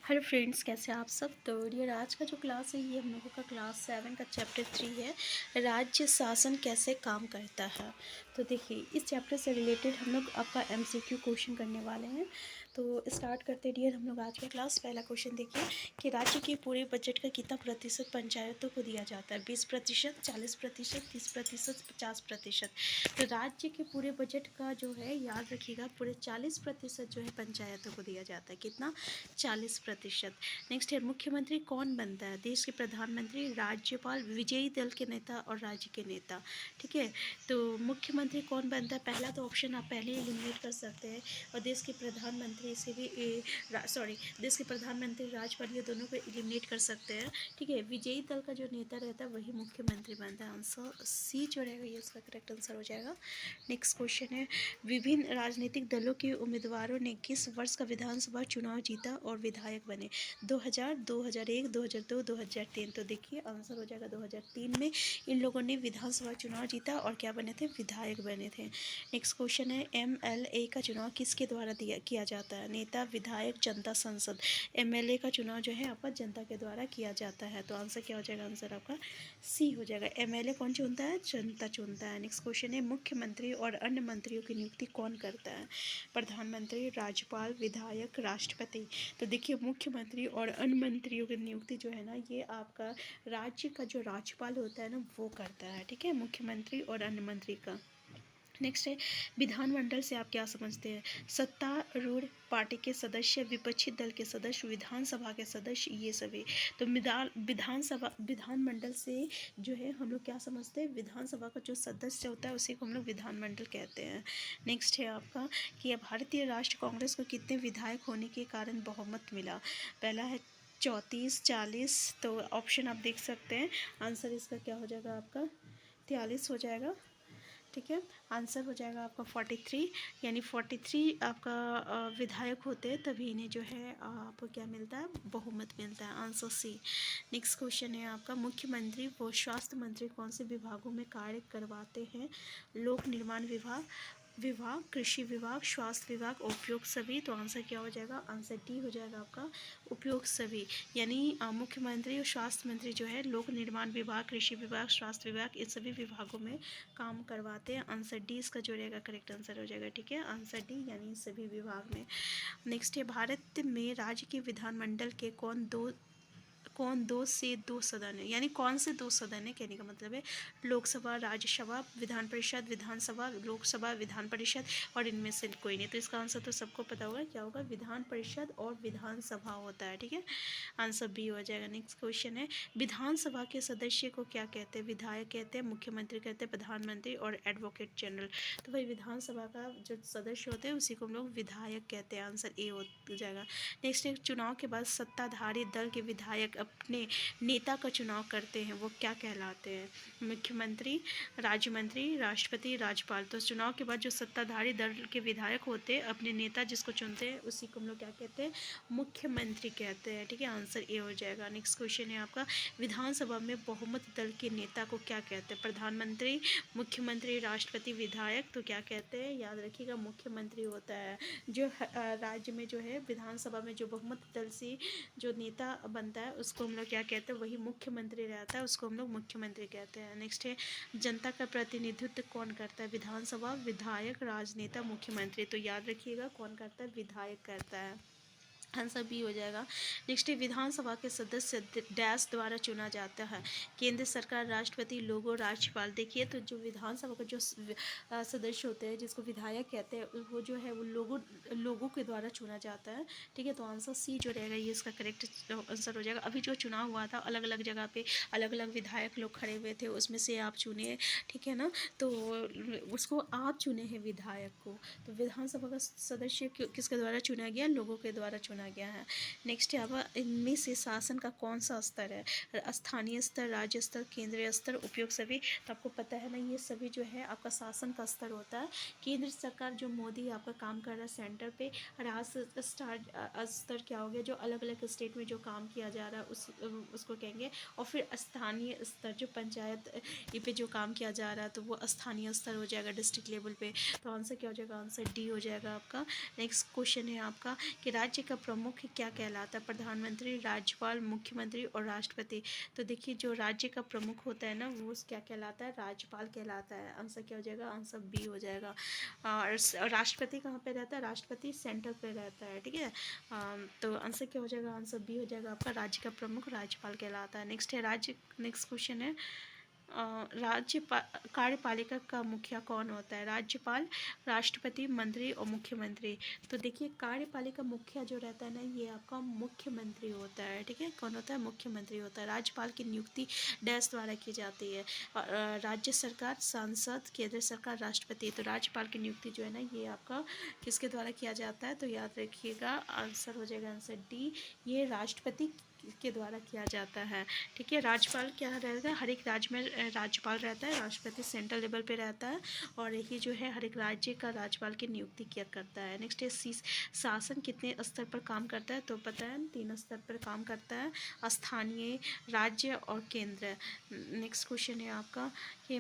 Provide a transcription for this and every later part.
Hello friends, कैसे आप सब। तो डियर, आज का जो क्लास है ये हम लोगों का क्लास 7 का चैप्टर 3 है, राज्य शासन कैसे काम करता है। तो देखिए, इस चैप्टर से रिलेटेड हम लोग आपका एमसीक्यू क्वेश्चन करने वाले हैं। तो स्टार्ट करते डियर हम लोग आज का क्लास। पहला क्वेश्चन देखिए कि राज्य के पूरे बजट का कितना प्रतिशत पंचायतों को दिया जाता है। 20%, 40%, 30%, 50%। तो राज्य के पूरे बजट का जो है, याद रखिएगा, पूरे 40% जो है पंचायतों को दिया जाता है। कितना? 40%। नेक्स्ट है, मुख्यमंत्री कौन बनता है। देश के प्रधानमंत्री, राज्यपाल, विजयी दल के नेता और राज्य के नेता। ठीक है, तो मुख्यमंत्री कौन बनता है। पहला तो ऑप्शन आप पहले ही एलिमिनेट कर सकते हैं, और देश के प्रधानमंत्री से भी देश के प्रधानमंत्री, राज्यपाल, ये दोनों को एलिमिनेट कर सकते हैं। ठीक है, विजयी दल का जो नेता रहता है वही मुख्यमंत्री बनता है। आंसर सी जो रहेगा ये उसका करेक्ट आंसर हो जाएगा। नेक्स्ट क्वेश्चन है, विभिन्न राजनीतिक दलों के उम्मीदवारों ने किस वर्ष का विधानसभा चुनाव जीता और विधायक बने। 2000, 2001, 2002, 2003। तो देखिए आंसर हो जाएगा 2003 में इन लोगों ने विधानसभा चुनाव जीता और क्या बने थे, विधायक बने थे। नेक्स्ट क्वेश्चन है, MLA का चुनाव किसके द्वारा किया जाता है। नेता, विधायक, जनता, संसद। MLA का चुनाव जो है आपका जनता के द्वारा किया जाता है। तो आंसर क्या हो जाएगा, आंसर आपका सी हो जाएगा। MLA कौन चुनता है, जनता चुनता है। नेक्स्ट क्वेश्चन है, मुख्यमंत्री और अन्य मंत्रियों की नियुक्ति कौन करता है। प्रधानमंत्री, राज्यपाल, विधायक, राष्ट्रपति। तो देखिए, मुख्यमंत्री और अन्य मंत्रियों की नियुक्ति जो है ना, ये आपका राज्य का जो राज्यपाल होता है ना वो करता है। ठीक है, मुख्यमंत्री और अन्य मंत्री का। नेक्स्ट है, विधानमंडल से आप क्या समझते हैं। सत्तारूढ़ पार्टी के सदस्य, विपक्षी दल के सदस्य, विधानसभा के सदस्य, ये सभी। तो विधानमंडल से जो है हम लोग क्या समझते हैं, विधानसभा का जो सदस्य होता है उसी को हम लोग विधानमंडल कहते हैं। नेक्स्ट है आपका कि भारतीय राष्ट्र कांग्रेस को कितने विधायक होने के कारण बहुमत मिला। पहला है 34, 40। तो ऑप्शन आप देख सकते हैं। आंसर इसका क्या हो जाएगा, आपका 43 हो जाएगा। ठीक है, आंसर हो जाएगा आपका 43, यानी 43 आपका विधायक होते हैं, तभी इन्हें जो है आपको क्या मिलता है, बहुमत मिलता है। Answer C. नेक्स्ट क्वेश्चन है आपका, मुख्यमंत्री व स्वास्थ्य मंत्री कौन से विभागों में कार्य करवाते हैं। लोक निर्माण विभाग, कृषि विभाग, स्वास्थ्य विभाग, उपयोग सभी। तो आंसर क्या हो जाएगा, आंसर डी हो जाएगा आपका उपयोग सभी। यानी मुख्यमंत्री और स्वास्थ्य मंत्री जो है लोक निर्माण विभाग, कृषि विभाग, स्वास्थ्य विभाग, इन सभी विभागों में काम करवाते हैं। आंसर डी इसका जो रहेगा करेक्ट आंसर हो जाएगा। ठीक है, आंसर डी, यानी सभी विभाग में। नेक्स्ट है, भारत में राज्य के विधानमंडल के दो से दो सदन है, यानी कौन से दो सदन है, कहने का मतलब है लोकसभा, राज्यसभा, विधान परिषद, विधानसभा, लोकसभा, विधान परिषद, और इनमें से कोई नहीं। तो इसका आंसर तो सबको पता होगा, क्या होगा, विधान परिषद और विधानसभा होता है। ठीक है, आंसर बी हो जाएगा। नेक्स्ट क्वेश्चन है, विधानसभा के सदस्य को क्या कहते हैं। विधायक कहते हैं, मुख्यमंत्री कहते हैं, प्रधानमंत्री और एडवोकेट जनरल। तो भाई विधानसभा का जो सदस्य होते हैं उसी को हम लोग विधायक कहते हैं। आंसर ए हो जाएगा। नेक्स्ट है, चुनाव के बाद सत्ताधारी दल के विधायक अपने नेता का चुनाव करते हैं, वो क्या कहलाते हैं। मुख्यमंत्री, राज्य मंत्री, राष्ट्रपति, राज्यपाल। तो चुनाव के बाद जो सत्ताधारी दल के विधायक होते हैं अपने नेता जिसको चुनते हैं उसी को हम लोग क्या कहते हैं, मुख्यमंत्री कहते हैं। ठीक है, आंसर ए हो जाएगा। नेक्स्ट क्वेश्चन है आपका, विधानसभा में बहुमत दल के नेता को क्या कहते हैं। प्रधानमंत्री, मुख्यमंत्री, राष्ट्रपति, विधायक। तो क्या कहते हैं, याद रखिएगा, मुख्यमंत्री होता है। जो राज्य में जो है विधानसभा में जो बहुमत दल से जो नेता बनता है उसको हम लोग क्या कहते हैं, वही मुख्यमंत्री रहता है, उसको हम लोग मुख्यमंत्री कहते हैं। नेक्स्ट है, जनता का प्रतिनिधित्व कौन करता है। विधानसभा, विधायक, राजनेता, मुख्यमंत्री। तो याद रखिएगा कौन करता है, विधायक करता है। आंसर बी हो जाएगा। नेक्स्ट है, विधानसभा के सदस्य डैश द्वारा चुना जाता है। केंद्र सरकार, राष्ट्रपति, लोगो, राज्यपाल। देखिए, तो जो विधानसभा का जो सदस्य होते हैं जिसको विधायक कहते हैं वो जो है वो लोगों के द्वारा चुना जाता है। ठीक है, तो आंसर सी जो रहेगा ये इसका करेक्ट आंसर हो जाएगा। अभी जो चुनाव हुआ था अलग अलग जगह पे अलग अलग विधायक लोग खड़े हुए थे, उसमें से आप चुने। ठीक है ना, तो उसको आप चुने हैं विधायक को। तो विधानसभा का सदस्य किसके द्वारा चुना गया, लोगों के द्वारा चुना गया है। नेक्स्ट है, अब इनमें से शासन का कौन सा स्तर है। स्थानीय स्तर, राज्य स्तर, केंद्रीय स्तर, उपयोग सभी। तो आपको पता है ना, ये सभी जो है आपका शासन का स्तर होता है। केंद्र सरकार जो मोदी आपका काम कर रहा है सेंटर पे, राज्य स्तर क्या हो गया, जो अलग अलग स्टेट में जो काम किया जा रहा है उसको कहेंगे। और फिर स्थानीय स्तर जो पंचायत पे जो काम किया जा रहा है तो वो स्थानीय स्तर हो जाएगा, डिस्ट्रिक्ट लेवल पे। तो आंसर क्या हो जाएगा, आंसर डी हो जाएगा आपका। नेक्स्ट क्वेश्चन है आपका कि राज्य का प्रमुख क्या कहलाता है? प्रधानमंत्री, राज्यपाल, मुख्यमंत्री और राष्ट्रपति। तो देखिए जो राज्य का प्रमुख होता है ना वो क्या कहलाता है? राज्यपाल कहलाता है। आंसर क्या हो जाएगा? आंसर बी हो जाएगा। और राष्ट्रपति कहाँ पे रहता है? राष्ट्रपति सेंटर पे रहता है, ठीक है। तो आंसर क्या हो जाएगा? आंसर बी हो जाएगा आपका। राज्य का प्रमुख राज्यपाल कहलाता है। नेक्स्ट क्वेश्चन है राज्य कार्यपालिका का मुखिया कौन होता है? राज्यपाल, राष्ट्रपति, मंत्री और मुख्यमंत्री। तो देखिए कार्यपालिका मुखिया जो रहता है ना ये आपका मुख्यमंत्री होता है, ठीक है। कौन होता है? मुख्यमंत्री होता है। राज्यपाल की नियुक्ति डैश द्वारा की जाती है? राज्य सरकार, सांसद, केंद्र सरकार, राष्ट्रपति। तो राज्यपाल की नियुक्ति जो है ना ये आपका किसके द्वारा किया जाता है? तो याद रखिएगा आंसर हो जाएगा आंसर डी, ये राष्ट्रपति के द्वारा किया जाता है, ठीक है। राज्यपाल क्या रहता है? हर एक राज्य में राज्यपाल रहता है, राष्ट्रपति सेंट्रल लेवल पे रहता है और यही जो है हर एक राज्य का राज्यपाल की नियुक्ति किया करता है। नेक्स्ट है शासन कितने स्तर पर काम करता है? तो पता है 3 स्तर पर काम करता है, स्थानीय, राज्य और केंद्र। नेक्स्ट क्वेश्चन है आपका कि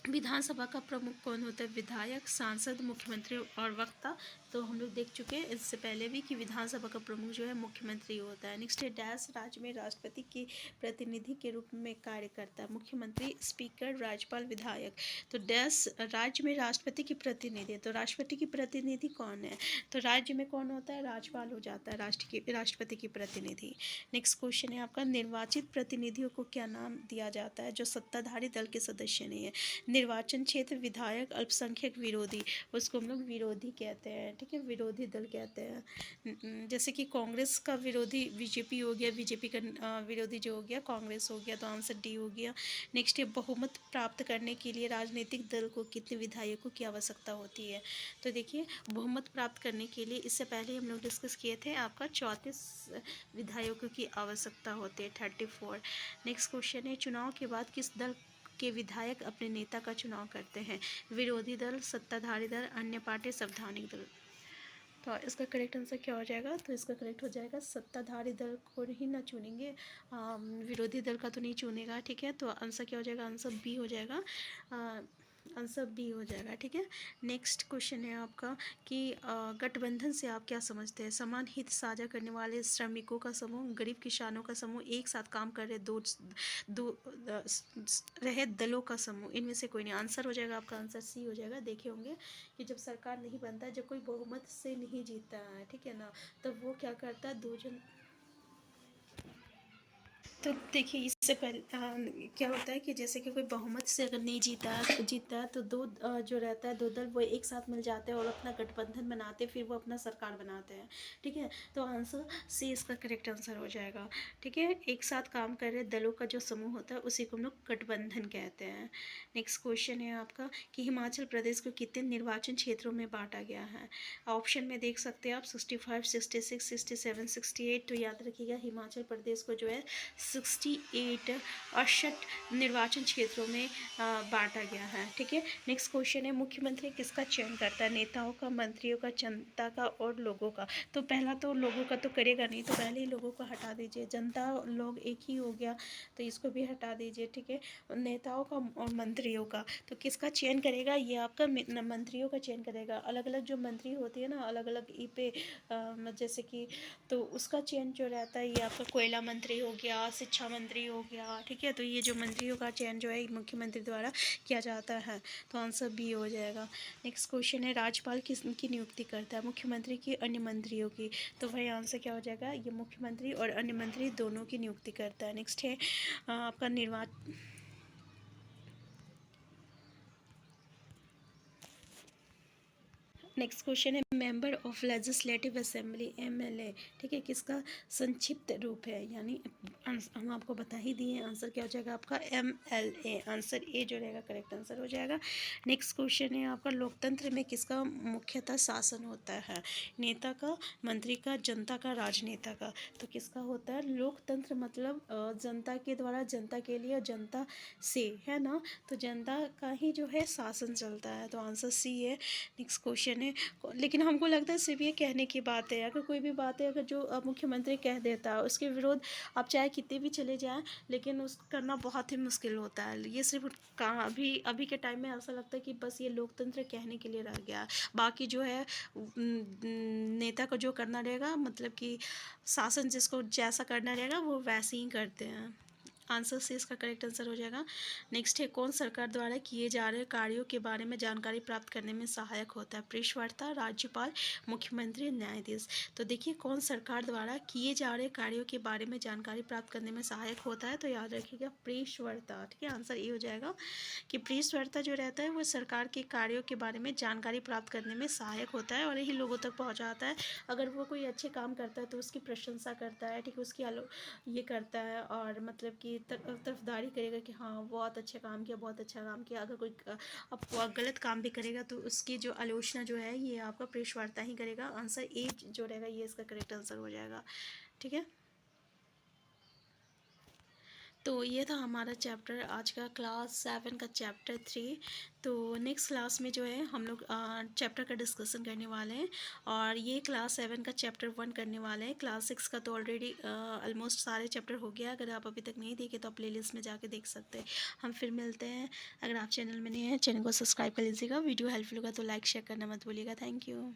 विधानसभा का प्रमुख कौन होता है? विधायक, सांसद, मुख्यमंत्री और वक्ता। तो हम लोग देख चुके हैं इससे पहले भी कि विधानसभा का प्रमुख जो है मुख्यमंत्री होता है। नेक्स्ट है डैश राज्य में राष्ट्रपति के प्रतिनिधि के रूप में कार्य करता है? मुख्यमंत्री, स्पीकर, राज्यपाल, विधायक। तो डैश राज्य में राष्ट्रपति की प्रतिनिधि, तो राष्ट्रपति की प्रतिनिधि कौन है? तो राज्य में कौन होता है? राज्यपाल हो जाता है राष्ट्रपति की प्रतिनिधि। नेक्स्ट क्वेश्चन है आपका निर्वाचित प्रतिनिधियों को क्या नाम दिया जाता है जो सत्ताधारी दल के सदस्य नहीं है? निर्वाचन क्षेत्र, विधायक, अल्पसंख्यक, विरोधी। उसको हम लोग विरोधी कहते हैं, ठीक है, विरोधी दल कहते हैं। जैसे कि कांग्रेस का विरोधी बीजेपी हो गया, बीजेपी का विरोधी जो हो गया कांग्रेस हो गया, तो आंसर डी हो गया। नेक्स्ट है बहुमत प्राप्त करने के लिए राजनीतिक दल को कितने विधायकों की आवश्यकता होती है? तो देखिए बहुमत प्राप्त करने के लिए इससे पहले हम लोग डिस्कस किए थे आपका 34 विधायकों की आवश्यकता होती है, 34। नेक्स्ट क्वेश्चन है चुनाव के बाद किस दल के विधायक अपने नेता का चुनाव करते हैं? विरोधी दल, सत्ताधारी दल, अन्य पार्टी, संवैधानिक दल। तो इसका करेक्ट आंसर क्या हो जाएगा? तो इसका करेक्ट हो जाएगा सत्ताधारी दल को ही ना चुनेंगे, विरोधी दल का तो नहीं चुनेगा, ठीक है। तो आंसर क्या हो जाएगा? आंसर बी हो जाएगा, आंसर बी हो जाएगा, ठीक है। नेक्स्ट क्वेश्चन है आपका कि गठबंधन से आप क्या समझते हैं? समान हित साझा करने वाले श्रमिकों का समूह, गरीब किसानों का समूह, एक साथ काम कर रहे दो रहे दलों का समूह, इनमें से कोई नहीं। आंसर हो जाएगा आपका आंसर सी हो जाएगा। देखे होंगे कि जब सरकार नहीं बनता, जब कोई बहुमत से नहीं जीतता है, ठीक है ना, तब वो क्या करता है? दो जन। तो देखिए इससे पहले क्या होता है कि जैसे कि कोई बहुमत से अगर नहीं जीतता है तो दो जो रहता है दो दल वो एक साथ मिल जाते हैं और अपना गठबंधन बनाते हैं, फिर वो अपना सरकार बनाते हैं, ठीक है। तो आंसर सी इसका करेक्ट आंसर हो जाएगा, ठीक है। एक साथ काम कर रहे दलों का जो समूह होता है उसी को हम लोग गठबंधन कहते हैं। नेक्स्ट क्वेश्चन है आपका कि हिमाचल प्रदेश को कितने निर्वाचन क्षेत्रों में बांटा गया है? ऑप्शन में देख सकते हैं आप 65, 66, 67, 68। तो याद रखिएगा हिमाचल प्रदेश को जो है 68 निर्वाचन क्षेत्रों में बांटा गया है, ठीक है। नेक्स्ट क्वेश्चन है मुख्यमंत्री किसका चयन करता है? नेताओं का, मंत्रियों का, जनता का और लोगों का। तो पहला तो लोगों का तो करेगा नहीं, तो पहले ही लोगों को हटा दीजिए। जनता लोग एक ही हो गया तो इसको भी हटा दीजिए, ठीक है। नेताओं का और मंत्रियों का, तो किसका चयन करेगा? ये आपका मंत्रियों का चयन करेगा। अलग अलग जो मंत्री होती है ना, अलग अलग ई पे जैसे कि, तो उसका चयन जो रहता है ये आपका कोयला मंत्री हो गया, शिक्षा मंत्री हो गया, ठीक है। तो ये जो मंत्रियों का चयन जो है मुख्यमंत्री द्वारा किया जाता है, तो आंसर बी हो जाएगा। नेक्स्ट क्वेश्चन है राज्यपाल किसकी नियुक्ति करता है? मुख्यमंत्री की, अन्य मंत्रियों की। तो भाई आंसर क्या हो जाएगा? ये मुख्यमंत्री और अन्य मंत्री दोनों की नियुक्ति करता है। नेक्स्ट है आपका निर्वाचन। नेक्स्ट क्वेश्चन है member of legislative assembly, MLA, ठीक है, किसका संक्षिप्त रूप है? यानी हम आपको बता ही दिए, आंसर क्या हो जाएगा आपका? एमएलए। आंसर ए जो रहेगा करेक्ट आंसर हो जाएगा। नेक्स्ट क्वेश्चन है आपका लोकतंत्र में किसका मुख्यतः शासन होता है? नेता का, मंत्री का, जनता का, राजनेता का। तो किसका होता है? लोकतंत्र मतलब जनता के द्वारा, जनता के लिए, जनता से, है ना, तो जनता का ही जो है शासन चलता है, तो आंसर सी है। नेक्स्ट क्वेश्चन है में लेकिन हमको लगता है सिर्फ ये कहने की बात है। अगर कोई भी बात है अगर जो मुख्यमंत्री कह देता है उसके विरोध आप चाहे कितने भी चले जाएं लेकिन उस करना बहुत ही मुश्किल होता है। ये सिर्फ कहाँ अभी अभी के टाइम में ऐसा लगता है कि बस ये लोकतंत्र कहने के लिए रह गया। बाकी जो है नेता को जो करना रहेगा मतलब कि शासन जिसको जैसा करना रहेगा वो वैसे ही करते हैं। आंसर सी इसका करेक्ट आंसर हो जाएगा। नेक्स्ट है कौन सरकार द्वारा किए जा रहे कार्यों के बारे में जानकारी प्राप्त करने में सहायक होता है? प्रेस वार्ता, राज्यपाल, मुख्यमंत्री, न्यायाधीश। तो देखिए कौन सरकार द्वारा किए जा रहे कार्यों के बारे में जानकारी प्राप्त करने में सहायक होता है, तो याद रखिएगा प्रेस वार्ता। ठीक है, आंसर ये हो जाएगा कि प्रेस वार्ता जो रहता है वो सरकार के कार्यों के बारे में जानकारी प्राप्त करने में सहायक होता है और यही लोगों तक पहुँचाता है। अगर वो कोई अच्छे काम करता है तो उसकी प्रशंसा करता है, ठीक है, उसकी ये करता है और मतलब कि तरफदारी करेगा कि हाँ बहुत अच्छा काम किया, बहुत अच्छा काम किया। अगर कोई अब गलत काम भी करेगा तो उसकी जो आलोचना जो है ये आपका प्रेस वार्ता ही करेगा। आंसर ए जो रहेगा ये इसका करेक्ट आंसर हो जाएगा। ठीक है, तो ये था हमारा चैप्टर आज का क्लास 7 का चैप्टर 3। तो नेक्स्ट क्लास में जो है हम लोग चैप्टर का डिस्कशन करने वाले हैं और ये क्लास 7 का चैप्टर 1 करने वाले हैं। क्लास 6 का तो ऑलरेडी ऑलमोस्ट सारे चैप्टर हो गया। अगर आप अभी तक नहीं देखे तो आप प्लेलिस्ट में जाके देख सकते हैं। हम फिर मिलते हैं। अगर आप चैनल में नए हैं चैनल को सब्सक्राइब कर लीजिएगा। वीडियो हेल्पफुल होगा तो लाइक शेयर करना मत भूलिएगा। Thank you.